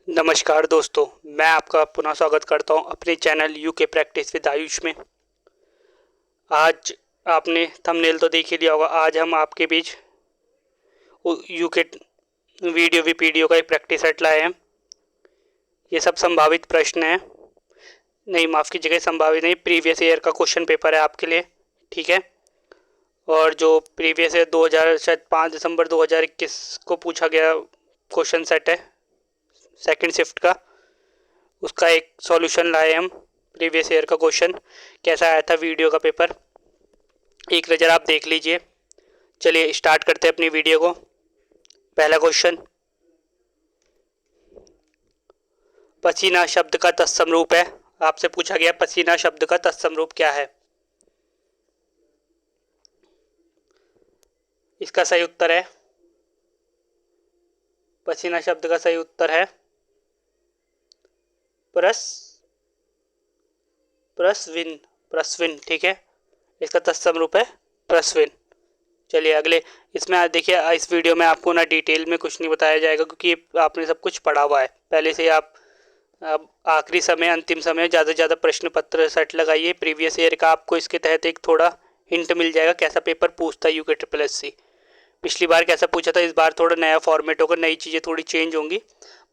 नमस्कार दोस्तों, मैं आपका पुनः स्वागत करता हूं अपने channel UK practice with Ayush में। आज आपने थंबनेल तो देख ही लिया होगा। आज हम आपके बीच यूके वीडियो वीपीडियो का एक प्रैक्टिस सेट लाए हैं। ये सब संभावित प्रश्न हैं, नहीं माफ़ कीजिएगा, संभावित नहीं, प्रीवियस ईयर का क्वेश्चन पेपर है आपके लिए, ठीक है। और जो प्रीवियस ईयर 2000 शायद 5 दिसंबर 2021 को पूछा गया क्वेश्चन सेट है सेकंड शिफ्ट का, उसका एक सॉल्यूशन लाए हम। प्रीवियस ईयर का क्वेश्चन कैसा आया था वीडियो का पेपर, एक नज़र आप देख लीजिए। चलिए स्टार्ट करते हैं अपनी वीडियो को। पहला क्वेश्चन, पसीना शब्द का तत्सम रूप है। आपसे पूछा गया पसीना शब्द का तत्सम रूप क्या है। इसका सही उत्तर है, पसीना शब्द का सही उत्तर है प्रस्विन, प्रस्विन, ठीक है। इसका तत्सम रूप है प्रस्विन। चलिए अगले, इसमें देखिए इस वीडियो में आपको ना डिटेल में कुछ नहीं बताया जाएगा क्योंकि आपने सब कुछ पढ़ा हुआ है पहले से। आप आखिरी समय अंतिम समय ज़्यादा से ज़्यादा प्रश्न पत्र सेट लगाइए प्रीवियस ईयर का, आपको इसके तहत एक थोड़ा हिंट मिल जाएगा कैसा पेपर पूछता है यूके ट्रिपल एस सी। पिछली बार कैसा पूछा था, इस बार थोड़ा नया फॉर्मेट होगा, नई चीज़ें थोड़ी चेंज होंगी,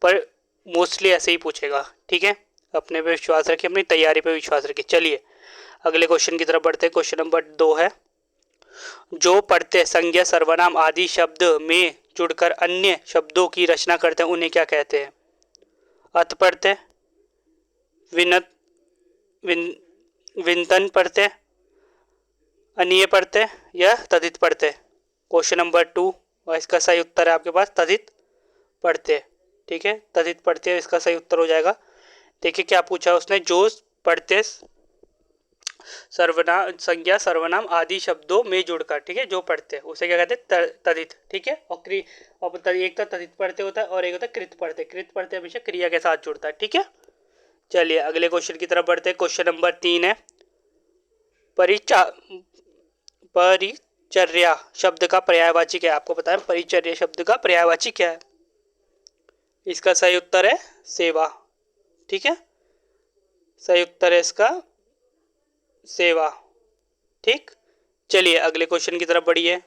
पर मोस्टली ऐसे ही पूछेगा, ठीक है। अपने पे विश्वास रखिए, अपनी तैयारी पे विश्वास रखिए। चलिए अगले क्वेश्चन की तरफ बढ़ते हैं। क्वेश्चन नंबर 2 है, जो प्रत्यय संज्ञा सर्वनाम आदि शब्द में जुड़कर अन्य शब्दों की रचना करते हैं उन्हें क्या कहते हैं। अत प्रत्यय, विनत विन विनतन प्रत्यय, अनीय प्रत्यय या तदित प्रत्यय। क्वेश्चन नंबर 2 और इसका सही उत्तर है आपके पास तदित प्रत्यय, ठीक है। तदित प्रत्यय इसका सही उत्तर हो जाएगा। देखिए क्या पूछा उसने, जो प्रत्यय सर्वनाम संज्ञा सर्वनाम आदि शब्दों में जुड़कर, ठीक है, जो पढ़ते हैं उसे क्या कहते हैं तदित, ठीक है। और एक तो तदित पढ़ते होता है और एक होता है कृत पढ़ते। कृत पढ़ते हमेशा क्रिया के साथ जुड़ता है, ठीक है। चलिए अगले क्वेश्चन की तरफ बढ़ते हैं। क्वेश्चन नंबर 3 है, परिचर्या शब्द का पर्यायवाची क्या है। आपको पता है परिचर्या शब्द का पर्यायवाची क्या है। इसका सही उत्तर है सेवा, ठीक है। सही उत्तर है इसका सेवा, ठीक। चलिए अगले क्वेश्चन की तरफ बढ़िए।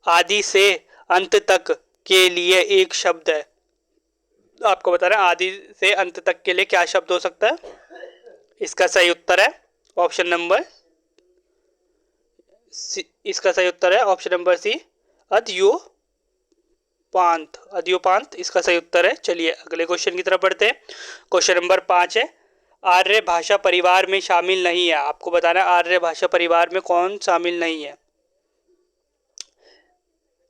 आदि से अंत तक के लिए एक शब्द है। आपको बता रहे हैं आदि से अंत तक के लिए क्या शब्द हो सकता है। इसका सही उत्तर है ऑप्शन नंबर सी। इसका सही उत्तर है ऑप्शन नंबर सी, अद्योपांत, अद्योपांत इसका सही उत्तर है। चलिए अगले क्वेश्चन की तरफ बढ़ते हैं। क्वेश्चन नंबर 5 है, आर्य भाषा परिवार में शामिल नहीं है। आपको बताना है आर्य भाषा परिवार में कौन शामिल नहीं है,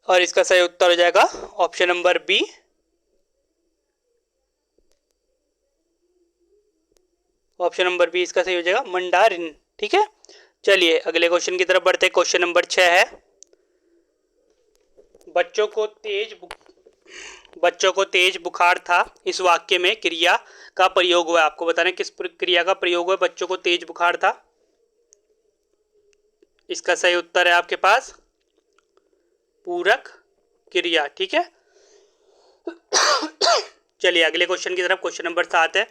और इसका सही उत्तर हो जाएगा option number B, option number B इसका सही हो जाएगा मंडारिन, ठीक है। चलिए अगले क्वेश्चन की तरफ बढ़ते हैं। क्वेश्चन नंबर 6 है, बच्चों को तेज बुखार था। इस वाक्य में क्रिया का प्रयोग हुआ। आपको बताना किस क्रिया का प्रयोग हुआ, बच्चों को तेज बुखार था। इसका सही उत्तर है आपके पास पूरक क्रिया, ठीक है। चलिए अगले क्वेश्चन की तरफ। क्वेश्चन नंबर 7 है,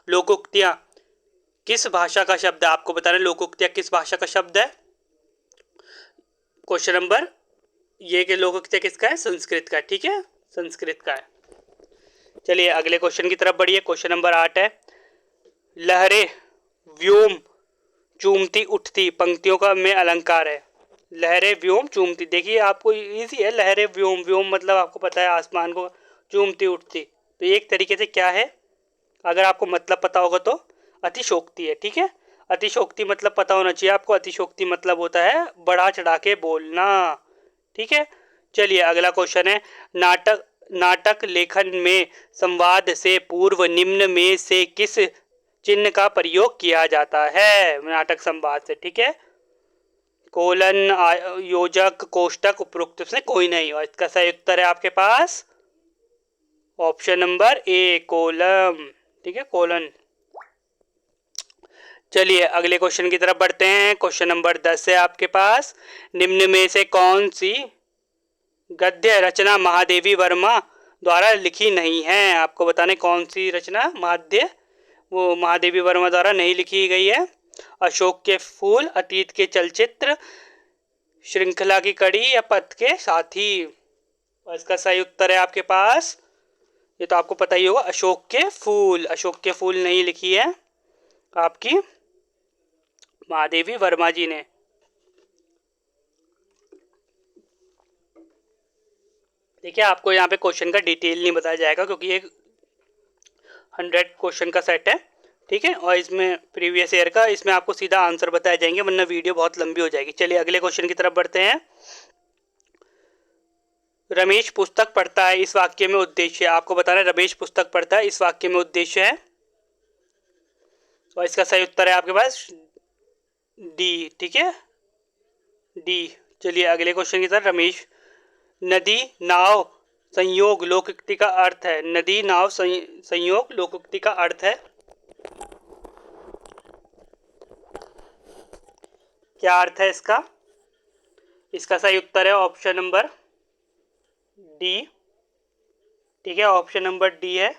लोकोक्तियां किस भाषा का शब्द है। आपको बताना लोकोक्तियां किस भाषा का शब्द है। क्वेश्चन नंबर ये कि लोकोक्तियां किसका है, संस्कृत का, ठीक है, संस्कृत का है। चलिए अगले क्वेश्चन की तरफ बढ़िए। क्वेश्चन नंबर 8 है, लहरें व्योम चूमती उठती पंक्तियों का में अलंकार है। लहरें व्योम चूमती, देखिए आपको इजी है, लहरें व्योम, व्योम मतलब आपको पता है आसमान को, चूमती उठती, तो एक तरीके से क्या है, अगर आपको मतलब पता होगा तो अतिशोक्ति है, ठीक है। अतिशोक्ति मतलब पता होना चाहिए आपको। अतिशोक्ति मतलब होता है बढ़ा चढ़ा के बोलना, ठीक है। चलिए अगला क्वेश्चन है, नाटक लेखन में संवाद से पूर्व निम्न में से किस चिन्ह का प्रयोग किया जाता है। नाटक संवाद से, ठीक है, कोलन, योजक, कोष्टक, उपरोक्त से कोई नहीं। और इसका सही उत्तर है आपके पास ऑप्शन नंबर ए, कोलम, ठीक है, कोलन। चलिए अगले क्वेश्चन की तरफ बढ़ते हैं। क्वेश्चन नंबर 10 है आपके पास, निम्न में से कौन सी गद्य रचना महादेवी वर्मा द्वारा लिखी नहीं है। आपको बताने कौन सी रचना माध्य वो महादेवी वर्मा द्वारा नहीं लिखी गई है। अशोक के फूल, अतीत के चलचित्र, श्रृंखला की कड़ी या पथ के साथी। और इसका सही उत्तर है आपके पास, ये तो आपको पता ही होगा, अशोक के फूल। अशोक के फूल नहीं लिखी है आपकी महादेवी वर्मा जी ने। देखिए आपको यहाँ पे क्वेश्चन का डिटेल नहीं बताया जाएगा क्योंकि ये 100 क्वेश्चन का सेट है, ठीक है। और इसमें प्रीवियस ईयर का, इसमें आपको सीधा आंसर बताए जाएंगे वरना वीडियो बहुत लंबी हो जाएगी। चलिए अगले क्वेश्चन की तरफ बढ़ते हैं। रमेश पुस्तक पढ़ता है, इस वाक्य में उद्देश्य है। आपको बताना है रमेश पुस्तक पढ़ता है, इस वाक्य में उद्देश्य है। और इसका सही उत्तर है आपके पास डी, ठीक है, डी। चलिए अगले क्वेश्चन की तरफ। रमेश, नदी नाव संयोग लोकोक्ति का अर्थ है। नदी नाव संयोग लोकोक्ति का अर्थ है, क्या अर्थ है इसका? इसका सही उत्तर है ऑप्शन नंबर डी, ठीक है, ऑप्शन नंबर डी है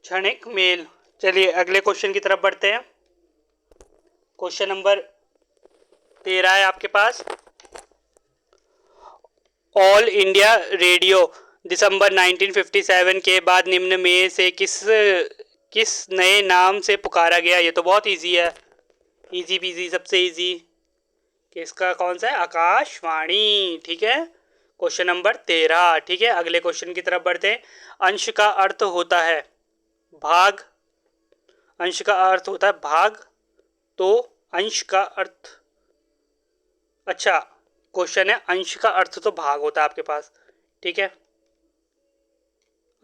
क्षणिक मेल। चलिए अगले क्वेश्चन की तरफ बढ़ते हैं। क्वेश्चन नंबर 13 है आपके पास। ऑल इंडिया रेडियो दिसंबर 1957 के बाद निम्न में से किस नए नाम से पुकारा गया? ये तो बहुत इजी है, इजी पीजी, सबसे इजी। किसका कौन सा है? आकाशवाणी, ठीक है, क्वेश्चन नंबर 13, ठीक है। अगले क्वेश्चन की तरफ बढ़ते हैं। अंश का अर्थ होता है भाग, अंश का अर्थ होता है भाग, तो अंश का अर्थ, अच्छा क्वेश्चन है अंश का अर्थ तो भाग होता है आपके पास, ठीक है,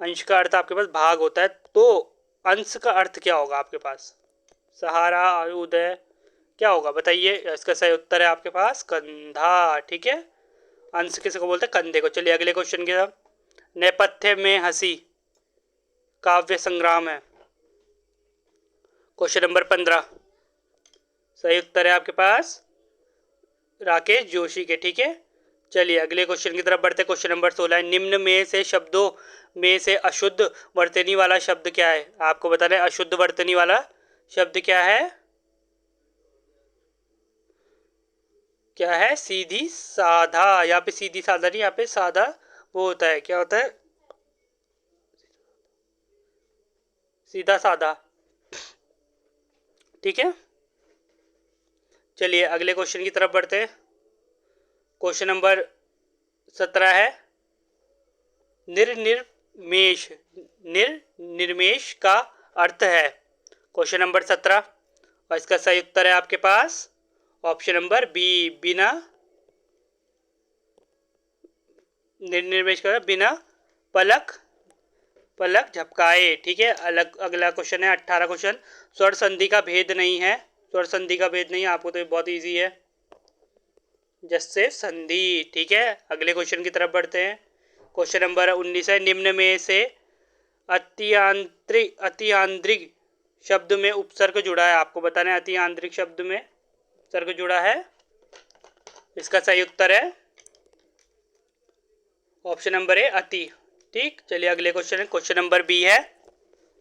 अंश का अर्थ आपके पास भाग होता है, तो अंश का अर्थ क्या होगा आपके पास? सहारा, उदय, क्या होगा बताइए? इसका सही उत्तर है आपके पास कंधा, ठीक है। अंश किसी को बोलते हैं? कंधे को। चलिए अगले क्वेश्चन की तरफ। नेपथ्य में हंसी काव्य संग्राम है, क्वेश्चन नंबर 15। सही उत्तर है आपके पास राकेश जोशी के, ठीक है। चलिए अगले क्वेश्चन की तरफ बढ़ते हैं। क्वेश्चन नंबर 16 है। निम्न में से शब्दों में से अशुद्ध वर्तनी वाला शब्द क्या है? आपको बताना है अशुद्ध वर्तनी वाला शब्द क्या है? क्या है? सीधी साधा। यहाँ पे सीधी साधा नहीं, यहाँ पे साधा वो होता है, क्या होता है? सीधा साधा, ठीक है। चलिए अगले क्वेश्चन की तरफ बढ़ते हैं। क्वेश्चन नंबर 17 है। निर्निर्मेश, निर्निर्मेश का अर्थ है, क्वेश्चन नंबर 17। और इसका सही उत्तर है आपके पास ऑप्शन नंबर बी, बिना, निर्निर्मेश का बिना पलक झपकाए, ठीक है। अगला क्वेश्चन है 18 क्वेश्चन। स्वर संधि का भेद नहीं है, स्वर संधि का भेद नहीं, आपको तो ये बहुत इजी है, जैसे संधि, ठीक है। अगले क्वेश्चन की तरफ बढ़ते हैं। क्वेश्चन नंबर 19 है। निम्न में से अतिआंद्रिक शब्द में उपसर्ग जुड़ा है। आपको बताना है अतिआंद्रिक शब्द में उपसर्ग जुड़ा है, इसका सही उत्तर है ऑप्शन नंबर ए, अति, ठीक। चलिए अगले क्वेश्चन है। क्वेश्चन नंबर बी है।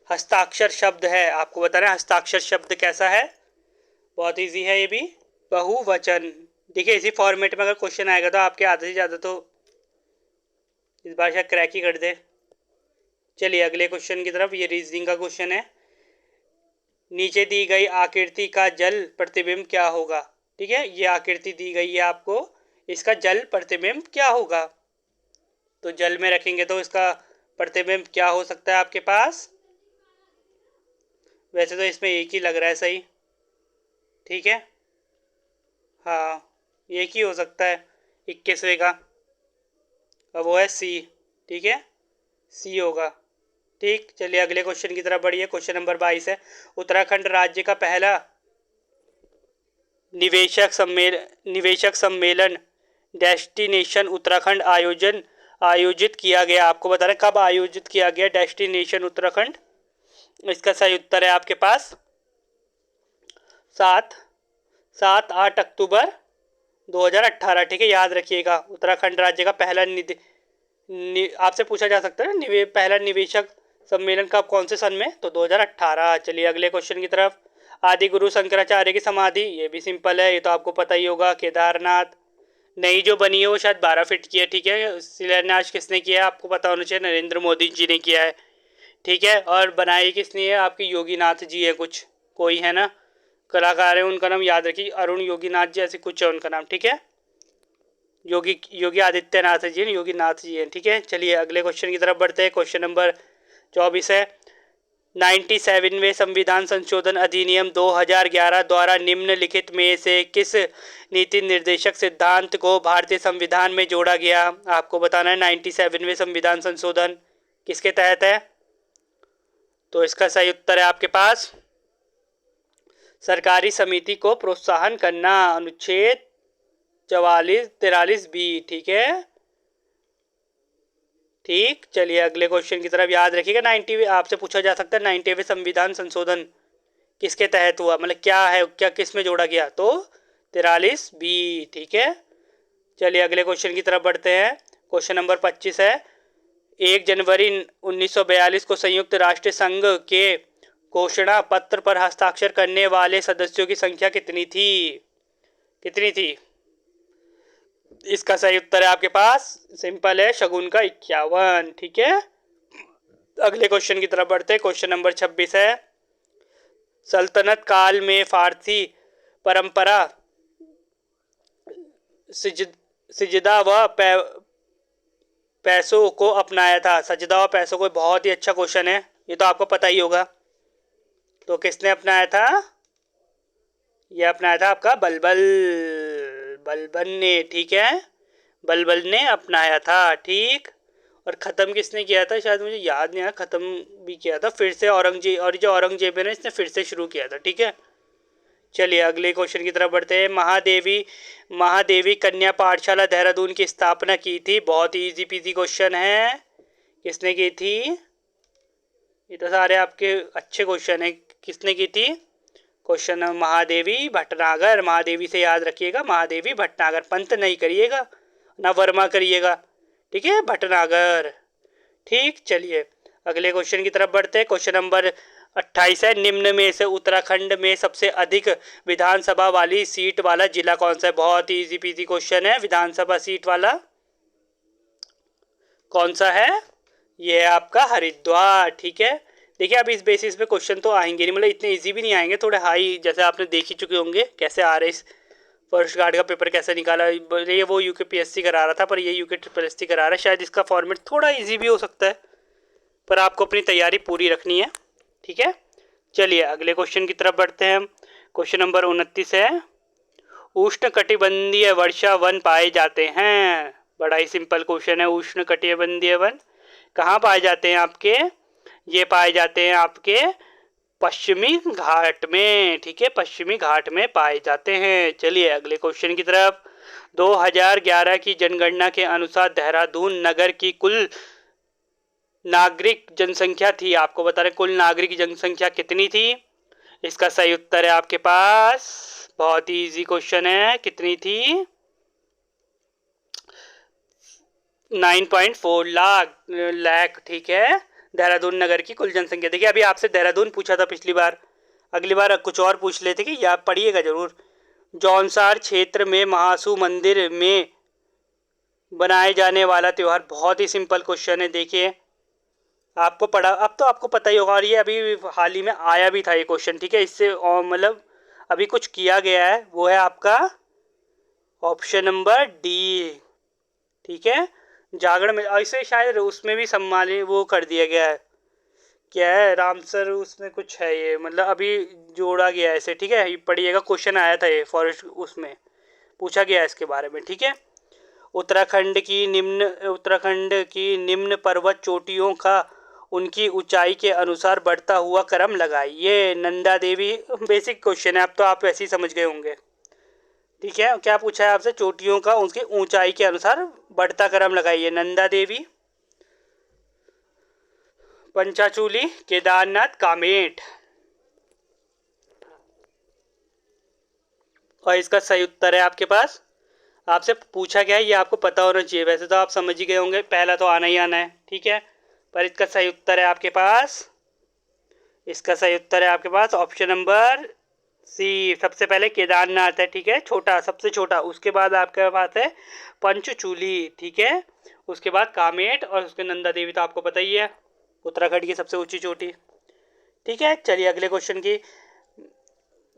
हस्ताक्षर शब्द है, आपको बताना है हस्ताक्षर शब्द कैसा है? बहुत इजी है ये भी, बहुवचन। देखिए इसी फॉर्मेट में अगर क्वेश्चन आएगा तो आपके आधे से ज़्यादा तो इस बार शायद क्रैक ही कर दे। चलिए अगले क्वेश्चन की तरफ। ये रीजनिंग का क्वेश्चन है। नीचे दी गई आकृति का जल प्रतिबिंब क्या होगा? ठीक है, ये आकृति दी गई है आपको, इसका जल प्रतिबिंब क्या होगा? तो जल में रखेंगे तो इसका प्रतिबिंब क्या हो सकता है आपके पास? वैसे तो इसमें एक ही लग रहा है सही, ठीक है, हाँ एक ही हो सकता है 21वें का, अब वो है सी, ठीक है, सी होगा, ठीक। चलिए अगले क्वेश्चन की तरफ बढ़िए। क्वेश्चन नंबर 22 है। उत्तराखंड राज्य का पहला निवेशक सम्मेलन डेस्टिनेशन उत्तराखंड आयोजित किया गया। आपको बता रहे कब आयोजित किया गया डेस्टिनेशन उत्तराखंड? इसका सही उत्तर है आपके पास 7-8 अक्टूबर 2018, ठीक है, याद रखिएगा। उत्तराखंड राज्य का पहला आपसे पूछा जा सकता है पहला निवेशक सम्मेलन कब कौन से सन में, तो 2018। चलिए अगले क्वेश्चन की तरफ। आदि गुरु शंकराचार्य की समाधि, ये भी सिंपल है, ये तो आपको पता ही होगा, केदारनाथ। नई जो बनी है वो शायद 12 फीट की है, ठीक है। शिलान्यास किसने किया है आपको पता होना चाहिए, नरेंद्र मोदी जी ने किया है, ठीक है। और बनाई किसने है, आपकी योगीनाथ जी है, कुछ कोई है ना कलाकार है, उनका नाम याद रखिए, अरुण योगीनाथ जी ऐसे कुछ है उनका नाम, ठीक है। योगी योगी आदित्यनाथ जी योगी नाथ जी हैं, ठीक है। चलिए अगले क्वेश्चन की तरफ बढ़ते हैं। क्वेश्चन नंबर 24 है, 97वें संविधान संशोधन अधिनियम 2011 द्वारा निम्नलिखित में से किस नीति निर्देशक सिद्धांत को भारतीय संविधान में जोड़ा गया। आपको बताना है 97वें संविधान संशोधन किसके तहत है, तो इसका सही उत्तर है आपके पास सरकारी समिति को प्रोत्साहन करना, अनुच्छेद 44-43 बी, ठीक है। ठीक, चलिए अगले क्वेश्चन की तरफ याद रखिएगा। 90 आपसे पूछा जा सकता है 90वें संविधान संशोधन किसके तहत हुआ, मतलब क्या है, क्या किस में जोड़ा गया, तो 43 बी, ठीक है। चलिए अगले क्वेश्चन की तरफ बढ़ते हैं। क्वेश्चन नंबर 25 है, 1 जनवरी 1942 को संयुक्त राष्ट्र संघ के घोषणा पत्र पर हस्ताक्षर करने वाले सदस्यों की संख्या कितनी थी, कितनी थी। इसका सही उत्तर है आपके पास सिंपल है, शगुन का 51, ठीक है। अगले क्वेश्चन की तरफ बढ़ते हैं। क्वेश्चन नंबर 26 है, सल्तनत काल में फारसी परंपरा सिजदा व पैसों को अपनाया था। सजदा व पैसों को बहुत ही अच्छा क्वेश्चन है, ये तो आपको पता ही होगा। तो किसने अपनाया था, ये अपनाया था आपका बलबल, बलबन ने, ठीक है, बलबल ने अपनाया था, ठीक। और ख़त्म किसने किया था, शायद मुझे याद नहीं आया, ख़त्म भी किया था फिर से औरंगजेब, और जो औरंगजेब है ना इसने फिर से शुरू किया था, ठीक है। चलिए अगले क्वेश्चन की तरफ बढ़ते हैं। महादेवी कन्या पाठशाला देहरादून की स्थापना की थी, बहुत ही इजी पीजी क्वेश्चन है, किसने की थी, ये तो सारे आपके अच्छे क्वेश्चन है, किसने की थी। क्वेश्चन महादेवी भटनागर, महादेवी से याद रखिएगा, महादेवी भटनागर, पंत नहीं करिएगा ना वर्मा करिएगा, ठीक है, भटनागर, ठीक। चलिए अगले क्वेश्चन की तरफ बढ़ते हैं। क्वेश्चन नंबर 28 है, निम्न में से उत्तराखंड में सबसे अधिक विधानसभा वाली सीट वाला जिला कौन सा है। बहुत ही इजी पीजी क्वेश्चन है, विधानसभा सीट वाला कौन सा है, ये है आपका हरिद्वार, ठीक है। देखिए अब इस बेसिस पे क्वेश्चन तो आएंगे नहीं, मतलब इतने इजी भी नहीं आएंगे, थोड़े हाई, जैसे आपने देख ही चुके होंगे कैसे आ रहे, इस फर्स्ट गार्ड का पेपर कैसे निकाला, ये वो यूकेपीएससी करा रहा था, पर ये यूके ट्रिपल एस सी करा रहा है, शायद इसका फॉर्मेट थोड़ा इजी भी हो सकता है, पर आपको अपनी तैयारी पूरी रखनी है, ठीक है। चलिए अगले क्वेश्चन की तरफ बढ़ते हैं। क्वेश्चन नंबर 29 है, उष्ण कटिबंधीय वर्षा वन पाए जाते हैं। बड़ा ही सिंपल क्वेश्चन है, उष्ण कटिबंधीय वन कहाँ पाए जाते हैं आपके, ये पाए जाते हैं आपके पश्चिमी घाट में, ठीक है, पश्चिमी घाट में पाए जाते हैं। चलिए अगले क्वेश्चन की तरफ। 2011 की जनगणना के अनुसार देहरादून नगर की कुल नागरिक जनसंख्या थी, आपको बता रहे कुल नागरिक जनसंख्या कितनी थी। इसका सही उत्तर है आपके पास, बहुत ही इजी क्वेश्चन है, कितनी थी, 9.4 लाख, ठीक है, देहरादून नगर की कुल जनसंख्या। देखिए अभी आपसे देहरादून पूछा था पिछली बार, अगली बार कुछ और पूछ लेते कि या पढ़िएगा जरूर। जौनसार क्षेत्र में महासू मंदिर में बनाए जाने वाला त्यौहार, बहुत ही सिंपल क्वेश्चन है, देखिए आपको पढ़ा, अब तो आपको पता ही होगा, और ये अभी हाल ही में आया भी था ये क्वेश्चन, ठीक है। इससे मतलब अभी कुछ किया गया है, वो है आपका ऑप्शन नंबर डी, ठीक है, जागरण में। ऐसे शायद उसमें भी सम्मानित वो कर दिया गया है, क्या है रामसर, उसमें कुछ है ये, मतलब अभी जोड़ा गया है इसे, ठीक है। ये पढ़िएगा, क्वेश्चन आया था ये फॉरेस्ट, उसमें पूछा गया है इसके बारे में, ठीक है। उत्तराखंड की निम्न पर्वत चोटियों का उनकी ऊंचाई के अनुसार बढ़ता हुआ क्रम लगाइए। नंदा देवी, बेसिक क्वेश्चन है, अब तो आप वैसे ही समझ गए होंगे, ठीक है। क्या पूछा है आपसे, चोटियों का उसकी ऊंचाई के अनुसार बढ़ता क्रम लगाइए। नंदा देवी, पंचाचूली, केदारनाथ, कामेट, और इसका सही उत्तर है आपके पास आपसे पूछा गया है, ये आपको पता होना चाहिए। वैसे तो आप समझ ही गए होंगे, पहला तो आना ही आना है, ठीक है। पर इसका सही उत्तर है आपके पास, इसका सही उत्तर है आपके पास ऑप्शन नंबर सी। सबसे पहले केदारनाथ है, ठीक है, छोटा, सबसे छोटा। उसके बाद आपके पास है पंचचूली, ठीक है। उसके बाद कामेट और उसके नंदा देवी तो आपको पता ही है, उत्तराखंड की सबसे ऊंची चोटी, ठीक है। चलिए अगले क्वेश्चन की।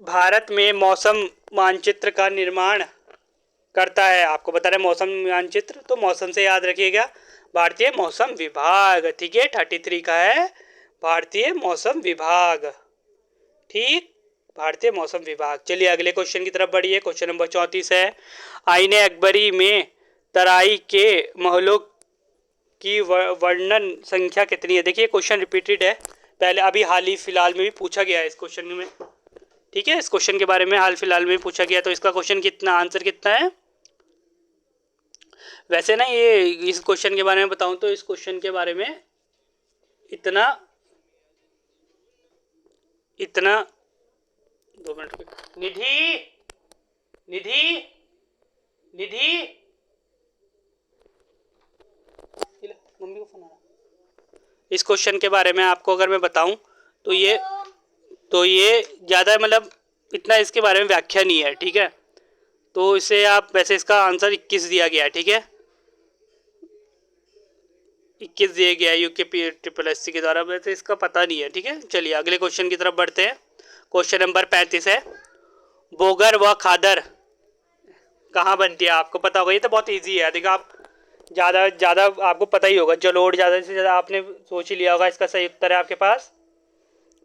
भारत में मौसम मानचित्र का निर्माण करता है, आपको बता रहे मौसम मानचित्र, तो मौसम से याद रखिएगा भारतीय मौसम विभाग, ठीक है। 33 का है भारतीय मौसम विभाग, ठीक, भारतीय मौसम विभाग। चलिए अगले क्वेश्चन की तरफ बढ़िए। क्वेश्चन नंबर 34 है, आईने अकबरी में तराई के महलों की वर्णन संख्या कितनी है। देखिए क्वेश्चन रिपीटेड है, पहले अभी हाल ही फिलहाल में भी पूछा गया है इस क्वेश्चन में, ठीक है। इस क्वेश्चन के बारे में हाल फिलहाल में पूछा गया, तो इसका क्वेश्चन कितना, आंसर कितना है। वैसे ना ये इस क्वेश्चन के बारे में बताऊं तो इस क्वेश्चन के बारे में इतना इतना 2 मिनट, निधि निधि निधि, मम्मी को फोन आ रहा। इस क्वेश्चन के बारे में आपको अगर मैं बताऊं तो ये ज़्यादा मतलब इतना इसके बारे में व्याख्या नहीं है, ठीक है। तो इसे आप, वैसे इसका आंसर 21 दिया गया है, ठीक है, 21 दिया गया है यूके ट्रिपल एस सी के द्वारा, वैसे इसका पता नहीं है, ठीक है। चलिए अगले क्वेश्चन की तरफ बढ़ते हैं। क्वेश्चन नंबर 35 है, बोगर व खादर कहाँ बनती है, आपको पता होगा, ये तो बहुत इजी है, देखो आप ज़्यादा आपको पता ही होगा, जलोढ़ ज़्यादा से ज़्यादा आपने सोच ही लिया होगा। इसका सही उत्तर है आपके पास,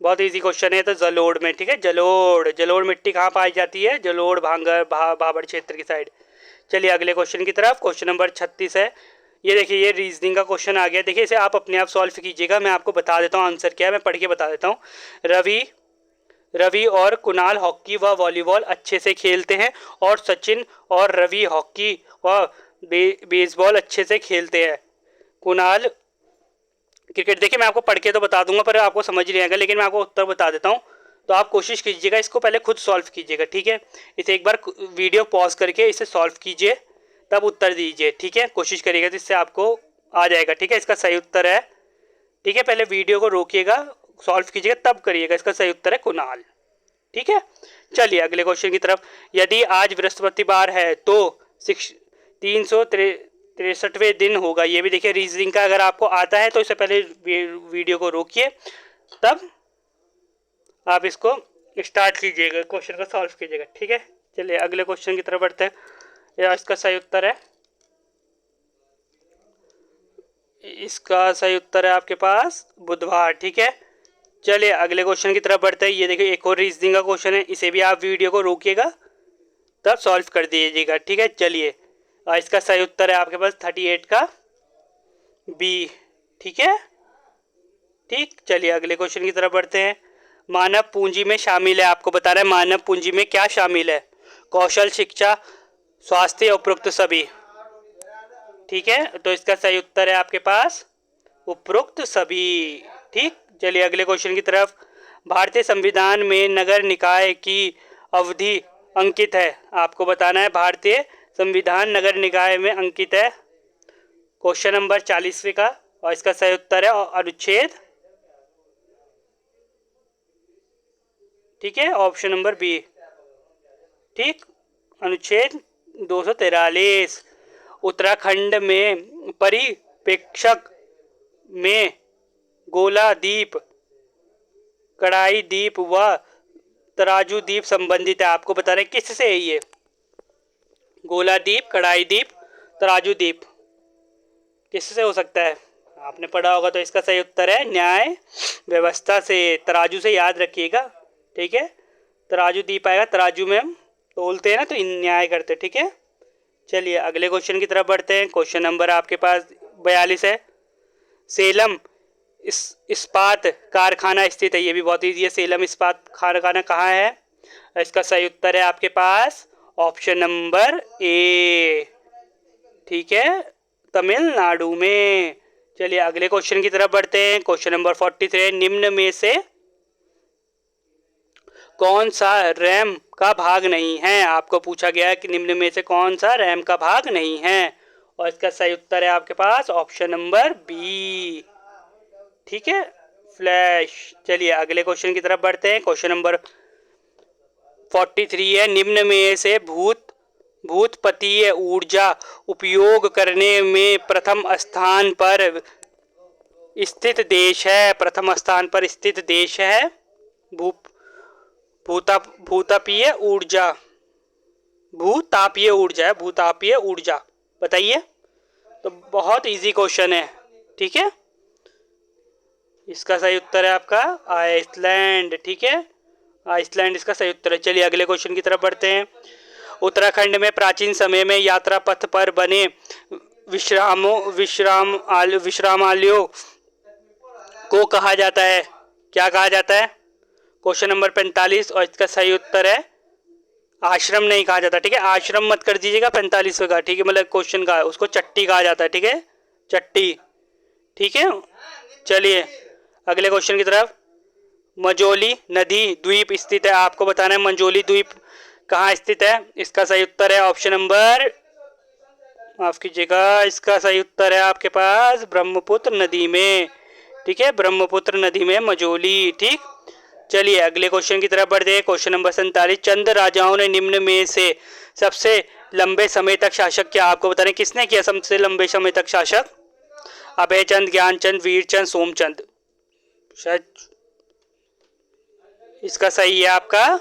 बहुत इजी क्वेश्चन है, तो जलोढ़ में, ठीक है। जलोढ़ मिट्टी कहाँ पाई जाती है, जलोढ़ भांगर भाबर क्षेत्र की साइड। चलिए अगले क्वेश्चन की तरफ। क्वेश्चन नंबर 36 है, ये देखिए ये रीजनिंग का क्वेश्चन आ गया, देखिए इसे आप अपने आप सॉल्व कीजिएगा, मैं आपको बता देता हूँ आंसर क्या है, मैं पढ़ के बता देता हूँ। रवि और कुणाल हॉकी व वॉलीबॉल अच्छे से खेलते हैं, और सचिन और रवि हॉकी व बेसबॉल अच्छे से खेलते हैं। कुणाल क्रिकेट, देखिए मैं आपको पढ़ के तो बता दूंगा पर आपको समझ नहीं आएगा, लेकिन मैं आपको उत्तर बता देता हूँ, तो आप कोशिश कीजिएगा इसको पहले खुद सॉल्व कीजिएगा, ठीक है। इसे एक बार वीडियो पॉज करके इसे सॉल्व कीजिए, तब उत्तर दीजिए, ठीक है। कोशिश करिएगा जिससे आपको आ जाएगा, ठीक है। इसका सही उत्तर है, ठीक है, पहले वीडियो को रोकिएगा, सॉल्व कीजिएगा तब करिएगा। इसका सही उत्तर है कुणाल, ठीक है। चलिए अगले क्वेश्चन की तरफ। यदि आज बृहस्पतिवार है तो 363वें दिन होगा, ये भी देखिए रीजनिंग का अगर आपको आता है तो इससे पहले वीडियो को रोकिए, तब आप इसको स्टार्ट कीजिएगा, क्वेश्चन को सॉल्व कीजिएगा, ठीक है। चलिए अगले क्वेश्चन की तरफ बढ़ते हैं। यह इसका सही उत्तर है, इसका सही उत्तर है आपके पास बुधवार, ठीक है। चलिए अगले क्वेश्चन की तरफ बढ़ते हैं। ये देखिए एक और रीजनिंग का क्वेश्चन है, इसे भी आप वीडियो को रोकिएगा तब सॉल्व कर दीजिएगा, ठीक है। चलिए इसका सही उत्तर है आपके पास 38 का बी, ठीक है, ठीक। चलिए अगले क्वेश्चन की तरफ बढ़ते हैं। मानव पूंजी में शामिल है, आपको बता रहा है मानव पूंजी में क्या शामिल है, कौशल, शिक्षा, स्वास्थ्य, उपरोक्त सभी, ठीक है। तो इसका सही उत्तर है आपके पास उपरोक्त सभी, ठीक। चलिए अगले क्वेश्चन की तरफ। भारतीय संविधान में नगर निकाय की अवधि अंकित है, आपको बताना है भारतीय संविधान नगर निकाय में अंकित है, क्वेश्चन नंबर 40वें का, और इसका सही उत्तर है अनुच्छेद, ठीक है, ऑप्शन नंबर बी, ठीक, अनुच्छेद 243। उत्तराखंड में परिप्रेक्षक में गोला द्वीप, कड़ाई द्वीप व तराजू द्वीप संबंधित है, आपको बता रहे किससे है ये, गोला द्वीप, कड़ाई द्वीप, तराजू द्वीप, किससे हो सकता है, आपने पढ़ा होगा। तो इसका सही उत्तर है न्याय व्यवस्था से, तराजू से याद रखिएगा, ठीक है। तराजू द्वीप आएगा, तराजू में हम तोलते हैं ना, तो न्याय करते हैं, ठीक है। चलिए अगले क्वेश्चन की तरफ बढ़ते हैं। क्वेश्चन नंबर आपके पास 42 है, सेलम इस्पात कारखाना स्थित है, ये भी बहुत ईजी है, सेलम इस्पात कारखाना कहाँ है, इसका सही उत्तर है आपके पास ऑप्शन नंबर ए, ठीक है, तमिलनाडु में। चलिए अगले क्वेश्चन की तरफ बढ़ते हैं। क्वेश्चन नंबर 43, निम्न में से कौन सा रैम का भाग नहीं है? आपको पूछा गया है कि निम्न में से कौन सा रैम का भाग नहीं है, और इसका सही उत्तर है आपके पास ऑप्शन नंबर बी, ठीक है, फ्लैश। चलिए अगले क्वेश्चन की तरफ बढ़ते हैं। क्वेश्चन नंबर 43 है, निम्न में से भूतपतीय ऊर्जा उपयोग करने में प्रथम स्थान पर स्थित देश है? प्रथम स्थान पर स्थित देश है भू भूतापीय ऊर्जा, भूतापीय ऊर्जा है, भूतापीय ऊर्जा, बताइए। तो बहुत इजी क्वेश्चन है, ठीक है। इसका सही उत्तर है आपका आइसलैंड, ठीक है, आइसलैंड इसका सही उत्तर है। चलिए अगले क्वेश्चन की तरफ बढ़ते हैं। उत्तराखंड में प्राचीन समय में यात्रा पथ पर बने विश्रामालयों को कहा जाता है? क्या कहा जाता है? क्वेश्चन नंबर 45, और इसका सही उत्तर है आश्रम नहीं कहा जाता, ठीक है, आश्रम मत कर दीजिएगा 45 का, ठीक है, मतलब क्वेश्चन का उसको चट्टी कहा जाता है, ठीक है, चट्टी, ठीक है। चलिए अगले क्वेश्चन की तरफ। मंजोली नदी द्वीप स्थित है, आपको बताना है मंजोली द्वीप कहाँ स्थित है। इसका सही उत्तर है ऑप्शन नंबर, माफ कीजिएगा, इसका सही उत्तर है आपके पास ब्रह्मपुत्र नदी में, ठीक है, ब्रह्मपुत्र नदी में मंजोली, ठीक। चलिए अगले क्वेश्चन की तरफ बढ़ते हैं। क्वेश्चन नंबर 47, चंद राजाओं ने निम्न में से सबसे लंबे समय तक शासक किया? आपको बताने किसने किया सबसे लंबे समय तक शासक? अभयचंद, ज्ञानचंद, वीरचंद, सोमचंद। शायद इसका सही है आपका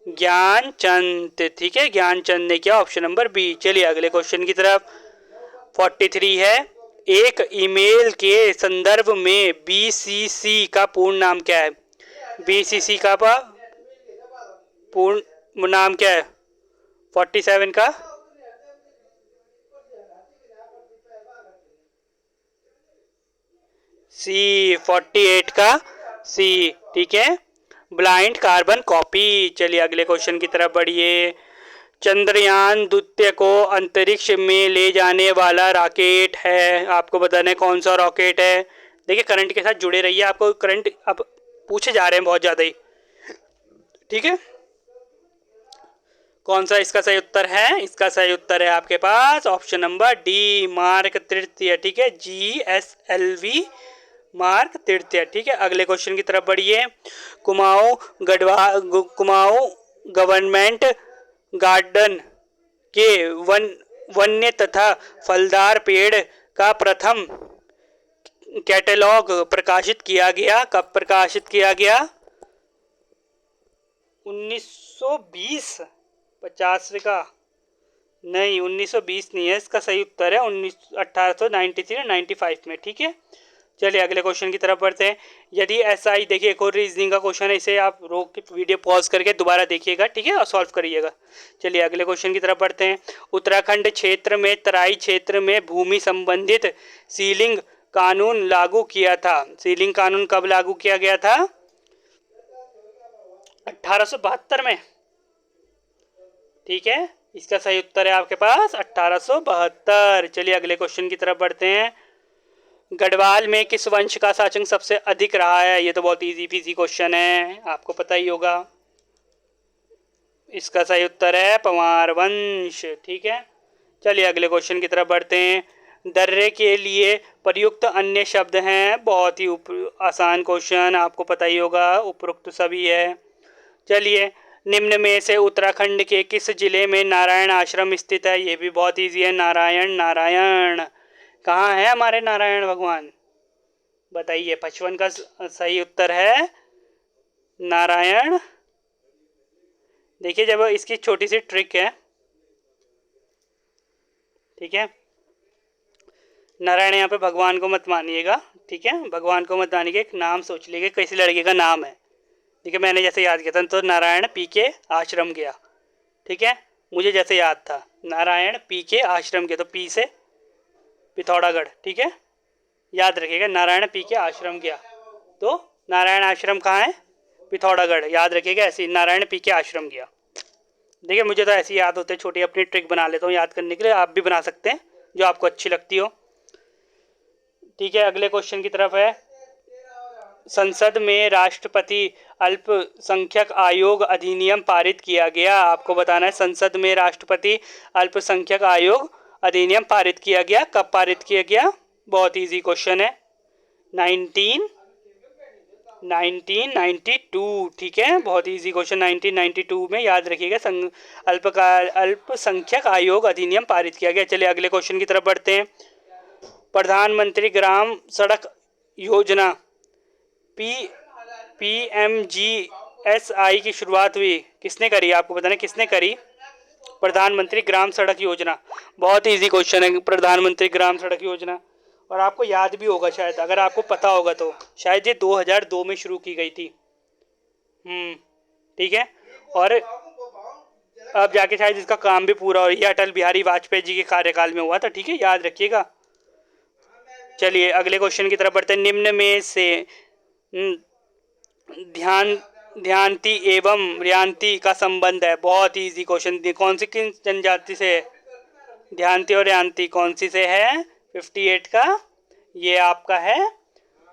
ज्ञानचंद, ठीक है, ज्ञानचंद ने किया, ऑप्शन नंबर बी। चलिए अगले क्वेश्चन की तरफ। 43 है, एक ईमेल के संदर्भ में बीसीसी का पूर्ण नाम क्या है? बीसीसी का पूर्ण नाम क्या है? 47 का सी, 48 का सी, ठीक है, ब्लाइंड कार्बन कॉपी। चलिए अगले क्वेश्चन की तरफ बढ़िए। चंद्रयान द्वितीय को अंतरिक्ष में ले जाने वाला रॉकेट है, आपको बताना है कौन सा रॉकेट है। देखिए करंट के साथ जुड़े रहिए, आपको करंट अब पूछे जा रहे हैं बहुत ज़्यादा ही, ठीक है। कौन सा इसका सही उत्तर है? इसका सही उत्तर है आपके पास ऑप्शन नंबर डी, मार्क तृतीय, ठीक है, GSLV मार्क तृतीय, ठीक है। अगले क्वेश्चन की तरफ बढ़िए। कुमाऊं गवर्नमेंट गार्डन के वन्य तथा फलदार पेड़ का प्रथम कैटलॉग प्रकाशित किया गया? कब प्रकाशित किया गया? 1920, 50 का नहीं, 1920 नहीं है, इसका सही उत्तर है 1893-95 में, ठीक है। चलिए अगले क्वेश्चन की तरफ बढ़ते हैं। यदि ऐसा ही, देखिए एक और रीजनिंग का क्वेश्चन है, इसे आप रोक के वीडियो पॉज करके दोबारा देखिएगा, ठीक है, और सॉल्व करिएगा। चलिए अगले क्वेश्चन की तरफ बढ़ते हैं। उत्तराखंड क्षेत्र में तराई क्षेत्र में भूमि संबंधित सीलिंग कानून लागू किया था? सीलिंग कानून कब लागू किया गया था? 1872 में, ठीक है, इसका सही उत्तर है आपके पास 1872। चलिए अगले क्वेश्चन की तरफ बढ़ते हैं। गढ़वाल में किस वंश का शासन सबसे अधिक रहा है? ये तो बहुत इजी पीजी क्वेश्चन है, आपको पता ही होगा। इसका सही उत्तर है पंवार वंश, ठीक है। चलिए अगले क्वेश्चन की तरफ बढ़ते हैं। दर्रे के लिए प्रयुक्त अन्य शब्द हैं, बहुत ही आसान क्वेश्चन, आपको पता ही होगा, उपरोक्त सभी है। चलिए निम्न में से उत्तराखंड के किस जिले में नारायण आश्रम स्थित है? ये भी बहुत इजी है, नारायण कहाँ है हमारे नारायण भगवान, बताइए। 55 का सही उत्तर है नारायण। देखिए जब इसकी छोटी सी ट्रिक है, ठीक है, नारायण यहाँ पे भगवान को मत मानिएगा, ठीक है, भगवान को मत मानिएगा, एक नाम सोच लीजिए किसी लड़के का नाम है, ठीक है, मैंने जैसे याद किया था तो नारायण पी के आश्रम गया, ठीक है, मुझे जैसे याद था नारायण पी के आश्रम गया, तो पी से पिथौरागढ़, ठीक है, याद रखिएगा, नारायण पी के आश्रम गया, तो नारायण आश्रम कहाँ है? पिथौरागढ़, याद रखिएगा, ऐसे नारायण पी के आश्रम गया। देखिए मुझे तो ऐसी याद होते, छोटी अपनी ट्रिक बना लेता हूँ याद करने के लिए, आप भी बना सकते हैं जो आपको अच्छी लगती हो, ठीक है। अगले क्वेश्चन की तरफ है। संसद में राष्ट्रपति अल्पसंख्यक आयोग अधिनियम पारित किया गया? आपको बताना है संसद में राष्ट्रपति अल्पसंख्यक आयोग अधिनियम पारित किया गया। कब पारित किया गया? बहुत इजी क्वेश्चन है। 1992, ठीक है, बहुत इजी क्वेश्चन। 1992 में, याद रखिएगा, अल्पसंख्यक आयोग अधिनियम पारित किया गया। चलिए अगले क्वेश्चन की तरफ बढ़ते हैं। प्रधानमंत्री ग्राम सड़क योजना PMGSI की शुरुआत हुई, किसने करी? आपको बताना किसने करी? प्रधानमंत्री ग्राम सड़क योजना। बहुत इजी क्वेश्चन है प्रधानमंत्री ग्राम सड़क योजना, और आपको याद भी होगा शायद, अगर आपको पता होगा तो। शायद ये 2002 में शुरू की गई थी। ठीक है, और अब जाके शायद इसका काम भी पूरा हो। ये अटल बिहारी वाजपेयी जी के कार्यकाल में हुआ था। ठीक है, याद रखिएगा। चलिए अगले क्वेश्चन की तरफ बढ़ते हैं। निम्न में से ध्यानती एवं रियांती का संबंध है? बहुत इजी क्वेश्चन। कौन सी किन जनजाति से है? ध्यानती और रियांती कौन सी से है? 58 का ये आपका है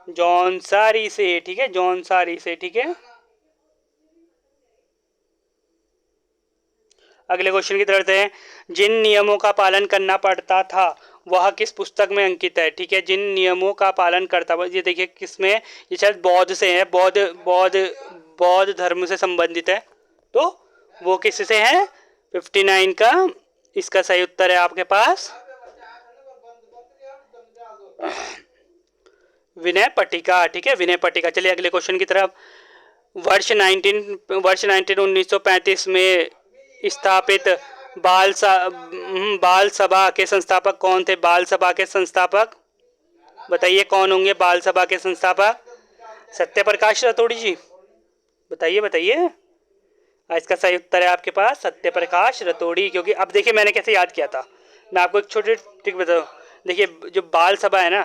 जौनसारी से। ठीक है, जौनसारी से। ठीक है, अगले क्वेश्चन की तरफ है। जिन नियमों का पालन करना पड़ता था वह किस पुस्तक में अंकित है? ठीक है, जिन नियमों का पालन करता, ये देखिए किसमें, ये शायद बौद्ध से है, बौद्ध धर्म से संबंधित है, तो वो किस से है? 59 का इसका सही उत्तर है आपके पास विनय पट्टिका। ठीक है, विनय पट्टिका। चलिए अगले क्वेश्चन की तरफ। वर्ष 1935 में स्थापित बाल सभा के संस्थापक कौन थे? बाल सभा के संस्थापक बताइए कौन होंगे बाल सभा के संस्थापक? सत्यप्रकाश रतोड़ी जी। बताइए। इसका सही उत्तर है आपके पास सत्यप्रकाश रतोड़ी। क्योंकि अब देखिए मैंने कैसे याद किया था, मैं आपको एक छोटी ट्रिक बताऊँ। देखिए जो बाल सभा है ना,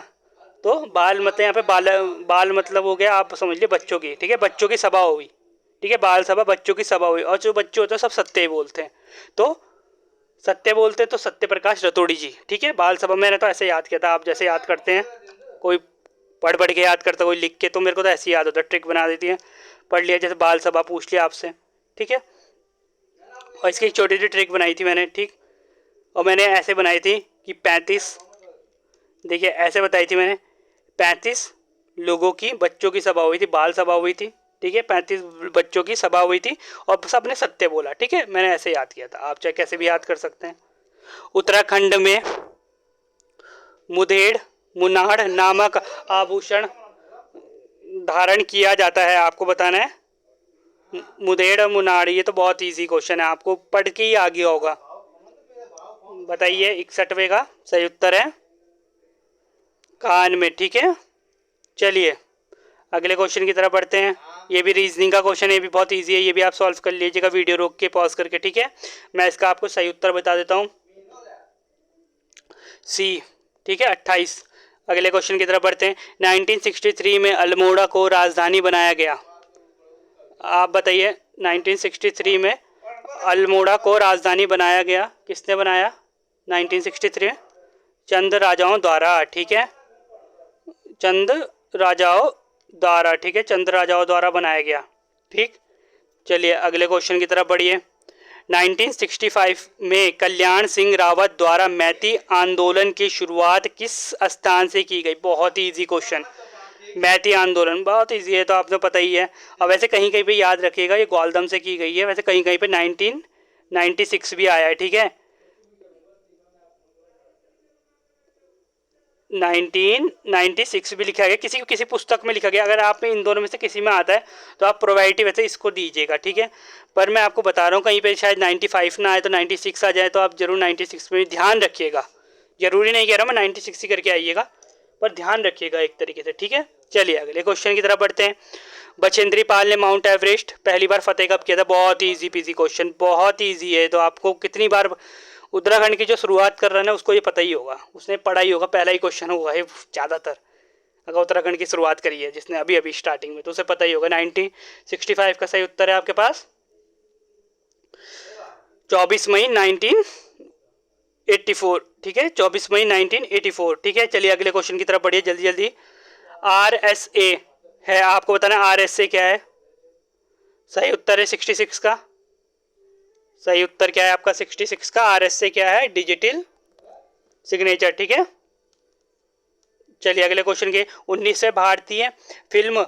तो बाल मतलब यहाँ पे बाल मतलब हो गया, आप समझ लीजिए बच्चों की। ठीक है, बच्चों की सभा हुई। ठीक है, बाल सभा बच्चों की सभा हुई, और जो बच्चे होते हैं सब सत्य बोलते हैं, तो सत्य बोलते हैं तो सत्यप्रकाश रतोड़ी जी। ठीक है, बाल सभा मैंने तो ऐसे याद किया था, आप जैसे याद करते हैं, कोई पढ़ के याद करता, कोई लिख के, तो मेरे को तो ऐसे याद होता है, ट्रिक बना देती है। पढ़ लिया, जैसे बाल सभा पूछ लिया आपसे। ठीक है, और इसकी एक छोटी सी ट्रिक बनाई थी मैंने। ठीक, और मैंने ऐसे बनाई थी कि 35, देखिए ऐसे बताई थी मैंने, 35 लोगों की बच्चों की सभा हुई थी, बाल सभा हुई थी। ठीक है, 35 बच्चों की सभा हुई थी और सबने सत्य बोला। ठीक है, मैंने ऐसे याद किया था, आप चाहे कैसे भी याद कर सकते हैं। उत्तराखंड में मुनाड़ नामक आभूषण धारण किया जाता है, आपको बताना है। मुदेड़ और मुनाड़, ये तो बहुत इजी क्वेश्चन है, आपको पढ़ के ही आ गया होगा। बताइए, 61वें का सही उत्तर है कान में। ठीक है, चलिए अगले क्वेश्चन की तरफ बढ़ते हैं। ये भी रीजनिंग का क्वेश्चन है, ये भी बहुत इजी है, ये भी आप सॉल्व कर लीजिएगा वीडियो रोक के, पॉज करके। ठीक है, मैं इसका आपको सही उत्तर बता देता हूँ, सी। ठीक है, 28। अगले क्वेश्चन की तरफ बढ़ते हैं। 1963 में अल्मोड़ा को राजधानी बनाया गया, आप बताइए। 1963 में अल्मोड़ा को राजधानी बनाया गया, किसने बनाया? 1963 में चंद राजाओं द्वारा। ठीक है, चंद राजाओं द्वारा। ठीक है, चंद राजाओं द्वारा बनाया गया। ठीक, चलिए अगले क्वेश्चन की तरफ बढ़िए। 1965 में कल्याण सिंह रावत द्वारा मैती आंदोलन की शुरुआत किस स्थान से की गई? बहुत ही इजी क्वेश्चन, मैती आंदोलन बहुत इजी है, तो आपको पता ही है। और वैसे कहीं कहीं पे याद रखिएगा, ये ग्वालदम से की गई है, वैसे कहीं कहीं पे 1996 भी आया है। ठीक है, 1996 भी लिखा गया, किसी पुस्तक में लिखा गया। अगर आप में इन दोनों में से किसी में आता है तो आप प्रोबेबिलिटी वैसे इसको दीजिएगा। ठीक है, पर मैं आपको बता रहा हूँ कहीं पे शायद 95 ना आए तो 96 आ जाए, तो आप जरूर 96 में ध्यान रखिएगा। जरूरी नहीं कह रहा मैं 96 ही करके आइएगा, पर ध्यान रखिएगा एक तरीके से। ठीक है, चलिए अगले क्वेश्चन की तरफ बढ़ते हैं। बचेंद्री पाल ने माउंट एवरेस्ट पहली बार फतेह कब किया था? बहुत ईजी पीजी क्वेश्चन, बहुत ईजी है, तो आपको कितनी बार उत्तराखंड की जो शुरुआत कर रहा है ना उसको ये पता ही होगा, उसने पढ़ा ही होगा, पहला ही क्वेश्चन हुआ है ज़्यादातर। अगर उत्तराखंड की शुरुआत करी है जिसने अभी स्टार्टिंग में, तो उसे पता ही होगा। 1965 का सही उत्तर है आपके पास 24 मई 1984। ठीक है, 24 मई 1984। ठीक है, चलिए अगले क्वेश्चन की तरफ बढ़िए जल्दी जल्दी। RSA है, आपको बताना आर एस ए क्या है। सही उत्तर है 66 का। सही उत्तर क्या है आपका 66 का। आर एस ए क्या है, डिजिटल सिग्नेचर, ठीक है। चलिए अगले क्वेश्चन के 19वें भारतीय फिल्म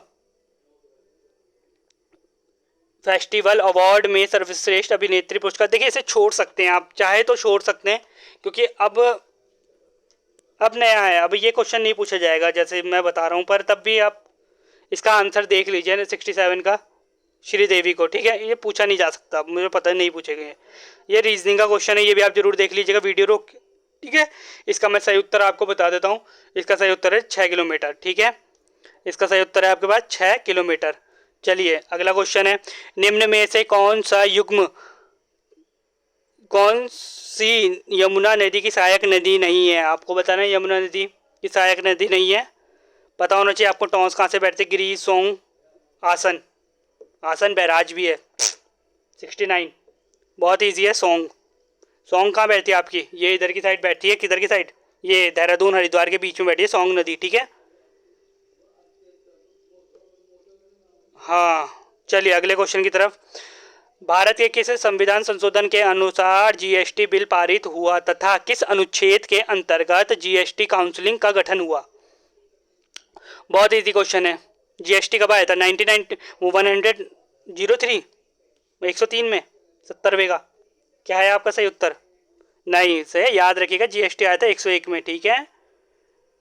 फेस्टिवल अवार्ड में सर्वश्रेष्ठ अभिनेत्री पुरस्कार। देखिए इसे छोड़ सकते हैं, आप चाहे तो छोड़ सकते हैं, क्योंकि अब नया है, अब ये क्वेश्चन नहीं पूछा जाएगा जैसे मैं बता रहा हूँ, पर तब भी आप इसका आंसर देख लीजिए ना 67 का श्रीदेवी को, ठीक है। ये पूछा नहीं जा सकता, मुझे पता नहीं पूछेंगे। ये रीजनिंग का क्वेश्चन है, ये भी आप जरूर देख लीजिएगा वीडियो रोक, ठीक है। इसका मैं सही उत्तर आपको बता देता हूँ। इसका सही उत्तर है 6 किलोमीटर, ठीक है। इसका सही उत्तर है आपके पास 6 किलोमीटर। चलिए अगला क्वेश्चन है, निम्न में से कौन सी यमुना नदी की सहायक नदी नहीं है। आपको बताना है यमुना नदी की सहायक नदी नहीं है, पता होना चाहिए आपको। टॉन्स कहाँ से बैठते, गिरी, सोंग, आसन। आसन बैराज भी है। 69 बहुत इजी है। सोंग कहाँ बैठती है आपकी, ये इधर की साइड बैठती है। किधर की साइड, ये देहरादून हरिद्वार के बीच में बैठी है सोंग नदी, ठीक है। हाँ चलिए अगले क्वेश्चन की तरफ। भारत के किस संविधान संशोधन के अनुसार जीएसटी बिल पारित हुआ तथा किस अनुच्छेद के अंतर्गत जीएसटी काउंसिलिंग का गठन हुआ। बहुत इजी क्वेश्चन है। जीएसटी कब आया था, 103 में 70वें का। क्या है आपका सही उत्तर, नहीं से याद रखिएगा जीएसटी आया था 101 में, ठीक है।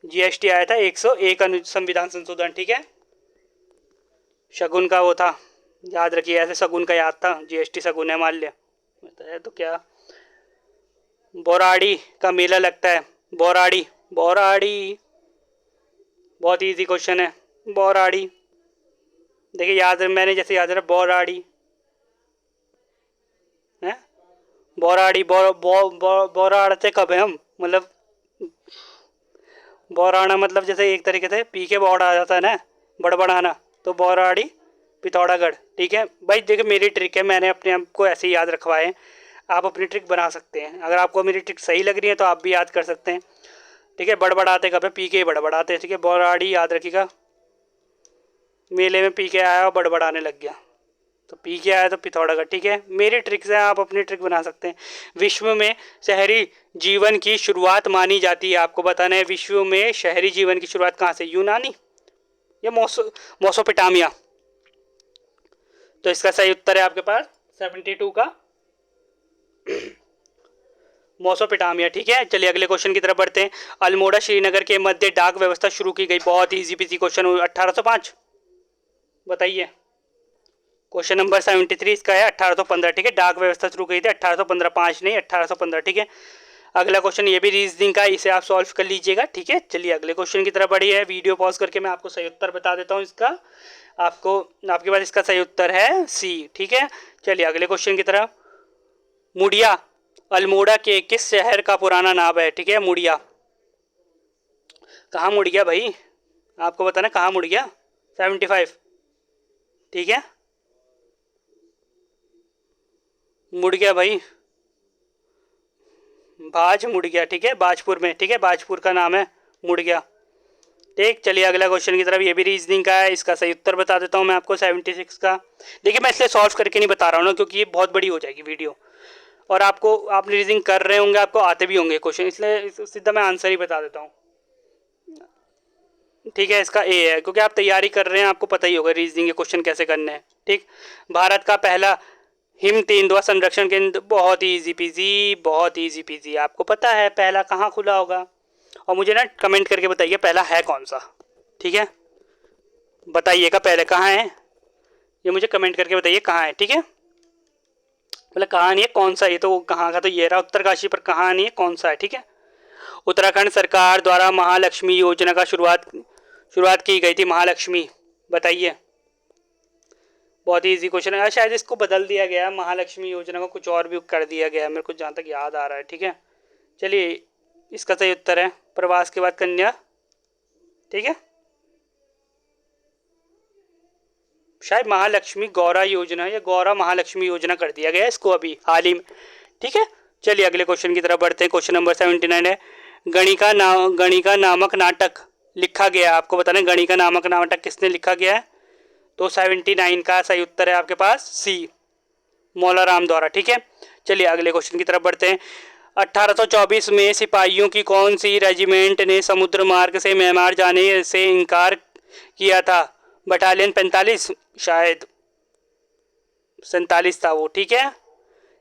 जीएसटी आया था 101 संविधान संशोधन, ठीक है। शगुन का वो था, याद रखिए, ऐसे शगुन का याद था, जीएसटी शगुन है मान लिया तो क्या। बोराड़ी का मेला लगता है, बोराड़ी बहुत इजी क्वेश्चन है। बोराड़ी देखिए याद, मैंने जैसे याद रहा बोराड़ी है, बोराड़ी बोराड़ते कब है हम, मतलब बोराना मतलब जैसे एक तरीके से पी के बोर्ड आ जाता है ना, बड़बड़ाना, तो बोराड़ी पिथौरागढ़, ठीक है भाई। देखिए मेरी ट्रिक है, मैंने अपने आप को ऐसे ही याद रखवाए, आप अपनी ट्रिक बना सकते हैं। अगर आपको मेरी ट्रिक सही लग रही है तो आप भी याद कर सकते हैं, ठीक है। बड़बड़ाते कब है, पी के बड़बड़ाते, ठीक है। बोराड़ी याद रखिएगा, मेले में पी के आया और बड़बड़ाने लग गया, तो पी के आया तो पिथौरागढ़, ठीक है। मेरी ट्रिक से आप अपनी ट्रिक बना सकते हैं। विश्व में शहरी जीवन की शुरुआत मानी जाती है, आपको बताना है विश्व में शहरी जीवन की शुरुआत कहाँ से, यूनानी या मोसोपोटामिया। तो इसका सही उत्तर है आपके पास 72 का मोसोपोटामिया, ठीक है। चलिए अगले क्वेश्चन की तरफ बढ़ते हैं। अल्मोड़ा श्रीनगर के मध्य डाक व्यवस्था शुरू की गई। बहुत इजी पीजी क्वेश्चन, 1805 बताइए। क्वेश्चन नंबर 73 इसका है 1815, ठीक है। डाक व्यवस्था शुरू की थी 1815, 5 नहीं 1815, ठीक है। अगला क्वेश्चन ये भी रीजनिंग का, इसे आप सॉल्व कर लीजिएगा, ठीक है। चलिए अगले क्वेश्चन की तरफ बढ़िए, वीडियो पॉज करके मैं आपको सही उत्तर बता देता हूँ इसका। आपके पास इसका सही उत्तर है सी, ठीक है। चलिए अगले क्वेश्चन की तरफ। मुड़िया अल्मोड़ा के किस शहर का पुराना नाम है, ठीक है। मुड़िया कहाँ मुड़ गया भाई, आपको बताना कहाँ मुड़ गया। 75, ठीक है। मुड़ गया भाई, बाज मुड़ गया, ठीक है, बाजपुर में, ठीक है। बाजपुर का नाम है, मुड़ गया, ठीक। चलिए अगला क्वेश्चन की तरफ, ये भी रीजनिंग का है, इसका सही उत्तर बता देता हूँ मैं आपको 76 का। देखिए मैं इसलिए सॉल्व करके नहीं बता रहा हूँ ना, क्योंकि ये बहुत बड़ी हो जाएगी वीडियो, और आप रीजनिंग कर रहे होंगे, आपको आते भी होंगे क्वेश्चन, इसलिए सीधा मैं आंसर ही बता देता हूँ, ठीक है। इसका ए है, क्योंकि आप तैयारी कर रहे हैं, आपको पता ही होगा रीजनिंग के क्वेश्चन कैसे करने हैं, ठीक। भारत का पहला हिम तेंदुआ संरक्षण केंद्र, बहुत ईजी पीजी, आपको पता है पहला कहाँ खुला होगा। और मुझे ना कमेंट करके बताइए पहला है कौन सा, ठीक है। बताइएगा पहले कहाँ है, ये मुझे कमेंट करके बताइए कहाँ है, ठीक है। मतलब कहाँ नहीं है, कौन सा, ये तो कहाँ का तो ये रहा उत्तरकाशी, पर कहाँ नहीं है, कौन सा है, ठीक है। उत्तराखंड सरकार द्वारा महालक्ष्मी योजना का शुरुआत की गई थी। महालक्ष्मी बताइए, बहुत ही इजी क्वेश्चन है। शायद इसको बदल दिया गया, महालक्ष्मी योजना को कुछ और भी कर दिया गया, मेरे को जहाँ तक याद आ रहा है, ठीक है। चलिए इसका सही उत्तर है प्रवास के बाद कन्या, ठीक है। शायद महालक्ष्मी गौरा योजना या गौरा महालक्ष्मी योजना कर दिया गया इसको अभी हाल ही में, ठीक है। चलिए अगले क्वेश्चन की तरफ बढ़ते हैं। क्वेश्चन नंबर 79 है, गणिका नामक नाटक लिखा गया। आपको बताना है गणिका नामक नाटक किसने लिखा गया है। तो 79 का सही उत्तर है आपके पास सी, मौलाराम द्वारा। ठीक है, चलिए अगले क्वेश्चन की तरफ बढ़ते हैं। 1824 में सिपाहियों की कौन सी रेजिमेंट ने समुद्र मार्ग से म्यांमार जाने से इनकार किया था? बटालियन 45, शायद 47 था वो। ठीक है,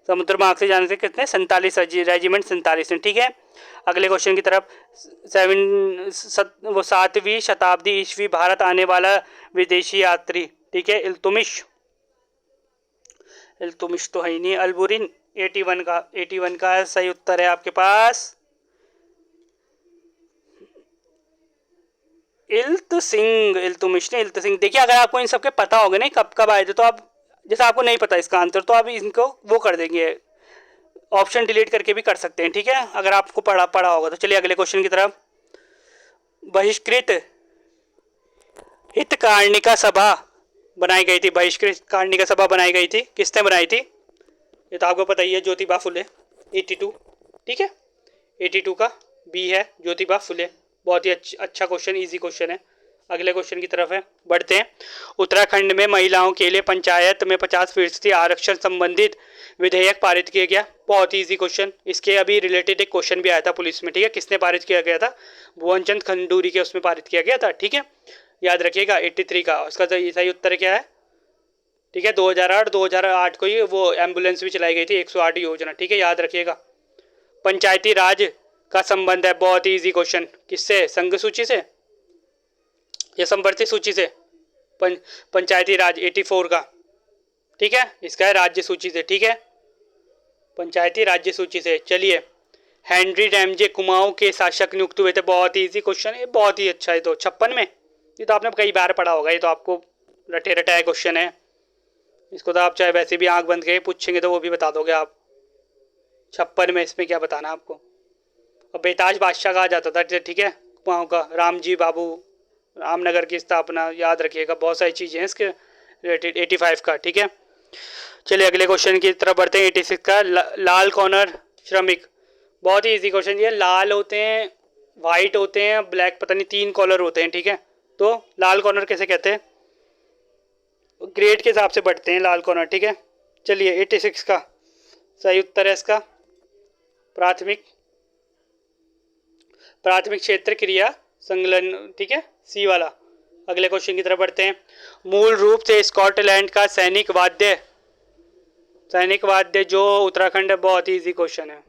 समुद्र मार्ग से जाने से कितने, 47 रेजिमेंट 47 में। ठीक है, अगले क्वेश्चन की तरफ। 7वीं शताब्दी ईस्वी भारत आने वाला विदेशी यात्री, ठीक है, इल्तुमिश, इल्तुमिश तो है ही नहीं, अलबुरिन। 81 का सही उत्तर है आपके पास इल्तुमिश ने इल्तसिंह। देखिए अगर आपको इन सबके पता होगा नहीं कब कब आए थे, तो आप, जैसे आपको नहीं पता इसका आंसर, तो आप इनको वो कर देंगे, ऑप्शन डिलीट करके भी कर सकते हैं। ठीक है, अगर आपको पढ़ा होगा तो। चलिए अगले क्वेश्चन की तरफ। बहिष्कृत हितकार्णिका सभा बनाई गई थी, बहिष्कृत कार्णिका सभा बनाई गई थी, किसने बनाई थी? ये तो आपको पता ही है, ज्योतिबा फुले। 82, ठीक है, 82 का बी है ज्योतिबा फुले। बहुत ही अच्छा क्वेश्चन, इजी क्वेश्चन है। अगले क्वेश्चन की तरफ है बढ़ते हैं। उत्तराखंड में महिलाओं के लिए पंचायत में 50% आरक्षण संबंधित विधेयक पारित किया गया। बहुत ही इजी क्वेश्चन, इसके अभी रिलेटेड एक क्वेश्चन भी आया था पुलिस में। ठीक है, किसने पारित किया गया था? भुवन चंद खंडूरी के उसमें पारित किया गया था। ठीक है, याद रखिएगा 83 का उसका सही उत्तर क्या है? ठीक है, 2008 को ही वो एम्बुलेंस भी चलाई गई थी, 108 योजना। ठीक है, याद रखिएगा। पंचायती राज का संबंध है, बहुत ही इजी क्वेश्चन, किससे? संघ सूची से या संवर्ती सूची से? पंचायती राज 84 का। ठीक है, इसका है राज्य सूची से। ठीक है, पंचायती राज्य सूची से। चलिए, हेनरी रैमजे कुमाऊं के शासक नियुक्त हुए थे। बहुत ही इजी क्वेश्चन है, बहुत ही अच्छा है। तो 56 में, ये तो आपने कई बार पढ़ा होगा, ये तो आपको रटे रटाया क्वेश्चन है। इसको तो आप चाहे वैसे भी आंख बंद करके पूछेंगे तो वो भी बता दोगे आप। 56 में इसमें क्या बताना आपको। और बेताज बादशाह कहा जाता था, ठीक है, कुमाऊं का। रामजी बाबू, रामनगर की स्थापना, याद रखिएगा। बहुत सारी चीज़ें हैं इसके रिलेटेड। 85 का। ठीक है, चलिए अगले क्वेश्चन की तरफ बढ़ते हैं। 86 का लाल कॉर्नर श्रमिक, बहुत ही इजी क्वेश्चन। ये लाल होते हैं, वाइट होते हैं, ब्लैक, पता नहीं 3 कॉलर होते हैं। ठीक है, तो लाल कॉर्नर कैसे कहते हैं? ग्रेड के हिसाब से बढ़ते हैं लाल कॉर्नर। ठीक है, चलिए 86 का सही उत्तर है इसका प्राथमिक क्षेत्र क्रिया संलग्न। ठीक है, सी वाला। अगले क्वेश्चन की तरफ बढ़ते हैं। मूल रूप से स्कॉटलैंड का सैनिक वाद्य जो उत्तराखंड है, बहुत ही इजी क्वेश्चन है।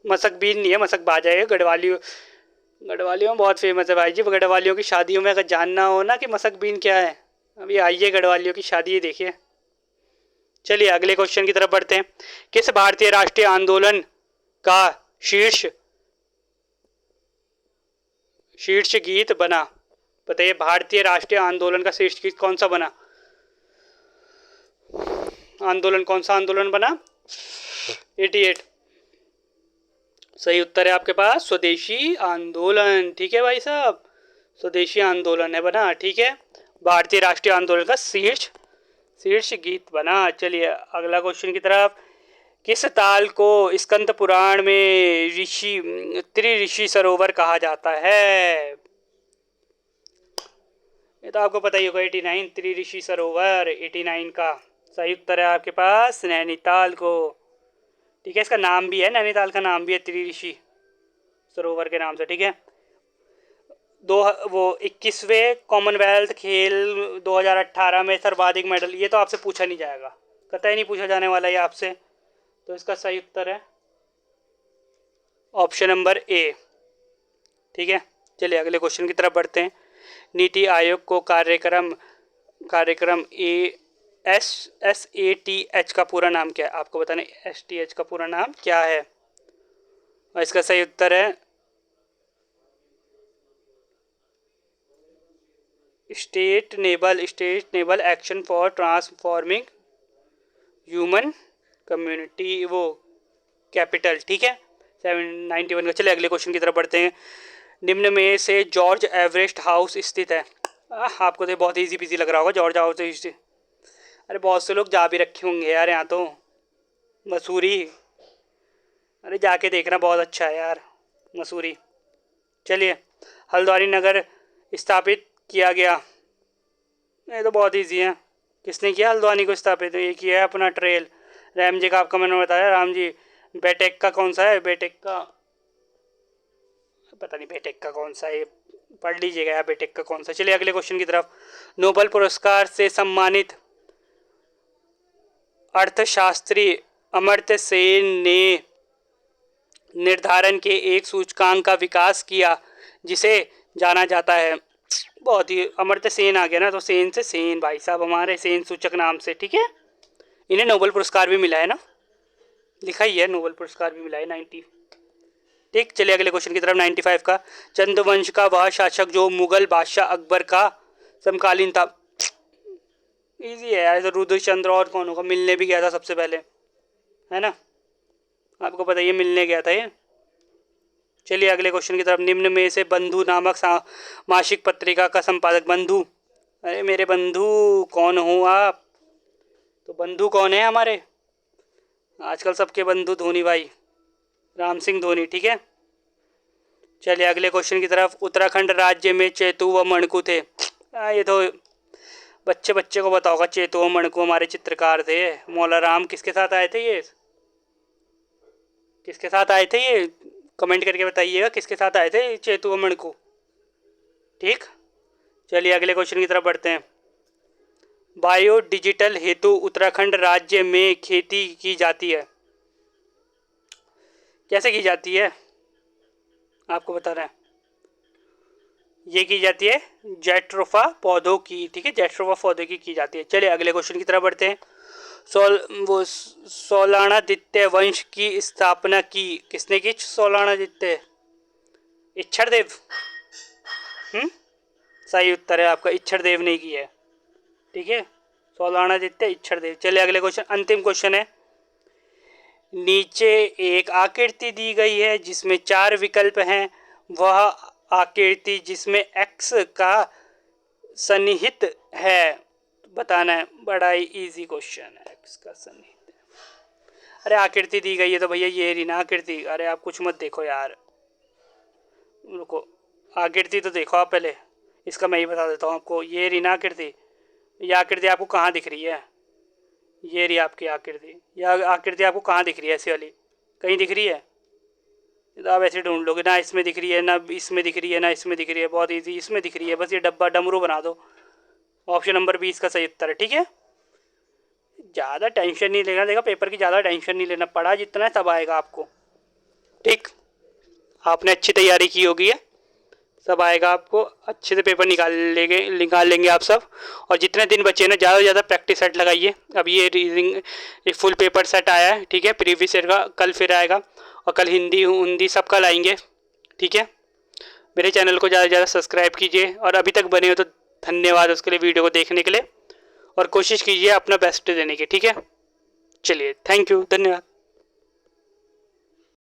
मसक बीन नहीं है, मसक बाजा है। गढ़वालियों में बहुत फेमस है भाई जी। गढ़वालियों की शादियों में अगर जानना हो ना कि मसक बीन क्या है, अभी आइए गढ़वालियों की शादी देखिए। चलिए अगले क्वेश्चन की तरफ बढ़ते हैं। किस भारतीय राष्ट्रीय आंदोलन का शीर्ष गीत बना? बताइए, भारतीय राष्ट्रीय आंदोलन का शीर्ष गीत कौन सा बना? कौन सा आंदोलन बना? 88 सही उत्तर है आपके पास स्वदेशी आंदोलन। ठीक है भाई साहब, स्वदेशी आंदोलन है बना। ठीक है, भारतीय राष्ट्रीय आंदोलन का शीर्ष गीत बना। चलिए अगला क्वेश्चन की तरफ। किस ताल को स्कंद पुराण में त्रिऋषि सरोवर कहा जाता है? ये तो आपको पता ही होगा। 89 त्रिऋषि सरोवर, 89 का सही उत्तर है आपके पास नैनीताल को। ठीक है, इसका नाम भी है, नैनीताल का नाम भी है त्रिऋषि सरोवर के नाम से। ठीक है, 21वें कॉमनवेल्थ खेल 2018 में सर्वाधिक मेडल, ये तो आपसे पूछा नहीं जाएगा, कतई नहीं पूछा जाने वाला ये आपसे। तो इसका सही उत्तर है ऑप्शन नंबर ए। ठीक है, चलिए अगले क्वेश्चन की तरफ बढ़ते हैं। नीति आयोग को कार्यक्रम SATH का पूरा नाम क्या है? आपको बताना STH का पूरा नाम क्या है, और इसका सही उत्तर है state enable action for transforming human community, वो कैपिटल। ठीक है, 791 का। चले अगले क्वेश्चन की तरफ बढ़ते हैं। निम्न में से जॉर्ज एवरेस्ट हाउस स्थित है? आपको तो बहुत इजी पीजी लग रहा होगा जॉर्ज हाउस स्थित। अरे बहुत से लोग जा भी रखे होंगे यार यहाँ तो, मसूरी। अरे जाके देखना, बहुत अच्छा है यार मसूरी। चलिए, हल्द्वानी नगर स्थापित किया गया ये तो बहुत ईजी है। किसने किया हल्द्वानी को स्थापित? ये किया है अपना ट्रेल राम जी का, आपका मैंने बताया। राम जी बेटेक का कौन सा है? बेटेक का पता नहीं, बेटेक का कौन सा है, पढ़ लीजिएगा यार बेटेक का कौन सा। चलिए अगले क्वेश्चन की तरफ। नोबेल पुरस्कार से सम्मानित अर्थशास्त्री अमर्त्य सेन ने निर्धारण के एक सूचकांक का विकास किया जिसे जाना जाता है। बहुत ही अमर्त्य सेन आ गया ना, तो सेन से सेन भाई साहब हमारे सेन सूचक नाम से, ठीक है। इन्हें नोबेल पुरस्कार भी मिला है ना, लिखा ही है नोबेल पुरस्कार भी मिला है 90। ठीक, चलिए अगले क्वेश्चन की तरफ। 95 का। चंद्रवंश का वह शासक जो मुगल बादशाह अकबर का समकालीन था। इजी है यार, तो रुद्रचंद्र और कौन होगा, मिलने भी गया था सबसे पहले, है ना, आपको पता ही है मिलने गया था ये। चलिए अगले क्वेश्चन की तरफ। निम्न में से बंधु नामक मासिक पत्रिका का संपादक। बंधु, अरे मेरे बंधु कौन हो आप? तो बंधु कौन है हमारे? आजकल सबके बंधु धोनी भाई, राम सिंह धोनी, ठीक है। चलिए अगले क्वेश्चन की तरफ। उत्तराखंड राज्य में चेतु व मणकु थे। ये तो बच्चे बच्चे को बताओगा। चेतु व मणकु हमारे चित्रकार थे। मौला राम किसके साथ आए थे? ये किसके साथ आए थे? ये कमेंट करके बताइएगा किसके साथ आए थे चेतु व मणकु। ठीक, चलिए अगले क्वेश्चन की तरफ बढ़ते हैं। बायो डिजिटल हेतु उत्तराखंड राज्य में खेती की जाती है। कैसे की जाती है आपको बता रहे हैं। ये की जाती है जैट्रोफा पौधों की, ठीक है, जैट्रोफा पौधों की जाती है। चलिए अगले क्वेश्चन की तरफ बढ़ते हैं। सोलाणादित्य वंश की स्थापना की किसने की? सोलाणादित्य इच्छड़देव। सही उत्तर है आपका, इच्छड़देव ने की है, ठीक है, सोलाणादित्य इच्छड़देव। चलिए अगले क्वेश्चन, अंतिम क्वेश्चन है। नीचे एक आकृति दी गई है जिसमें 4 विकल्प हैं। वह आकृति जिसमें x का सन्निहित है बताना है। बड़ा ही इजी क्वेश्चन है, x का सन्निहित है। अरे आकृति दी गई है तो भैया ये रही ना आकृति। अरे आप कुछ मत देखो यार, रुको, आकृति तो देखो आप पहले, इसका मैं ही बता देता हूँ आपको। ये रही ना आकृति। ये आकृति आपको कहाँ दिख रही है? ये रही आपकी आकृति। यह आकृति आपको कहाँ दिख रही है? ऐसी वाली कहीं दिख रही है? तो आप ऐसे ढूंढ लोगे ना, इसमें दिख रही है ना, इसमें दिख रही है ना, इसमें दिख रही है। बहुत इजी, इसमें दिख रही है, बस ये डब्बा डमरू बना दो। ऑप्शन नंबर 20 का सही उत्तर है, ठीक है। ज़्यादा टेंशन नहीं लेना, देखा पेपर की ज़्यादा टेंशन नहीं लेना, पढ़ा जितना है तब आएगा आपको। ठीक, आपने अच्छी तैयारी की होगी है, सब आएगा आपको, अच्छे से पेपर निकाल लेंगे आप सब। और जितने दिन बचे ना ज़्यादा से ज़्यादा प्रैक्टिस सेट लगाइए। अब ये रीडिंग एक फुल पेपर सेट आया है, ठीक है, प्रीवियस ईयर का कल फिर आएगा, और कल हिंदी सब कल आएंगे, ठीक है। मेरे चैनल को ज़्यादा से ज़्यादा सब्सक्राइब कीजिए, और अभी तक बने हो तो धन्यवाद उसके लिए, वीडियो को देखने के लिए, और कोशिश कीजिए अपना बेस्ट देने की, ठीक है। चलिए, थैंक यू, धन्यवाद।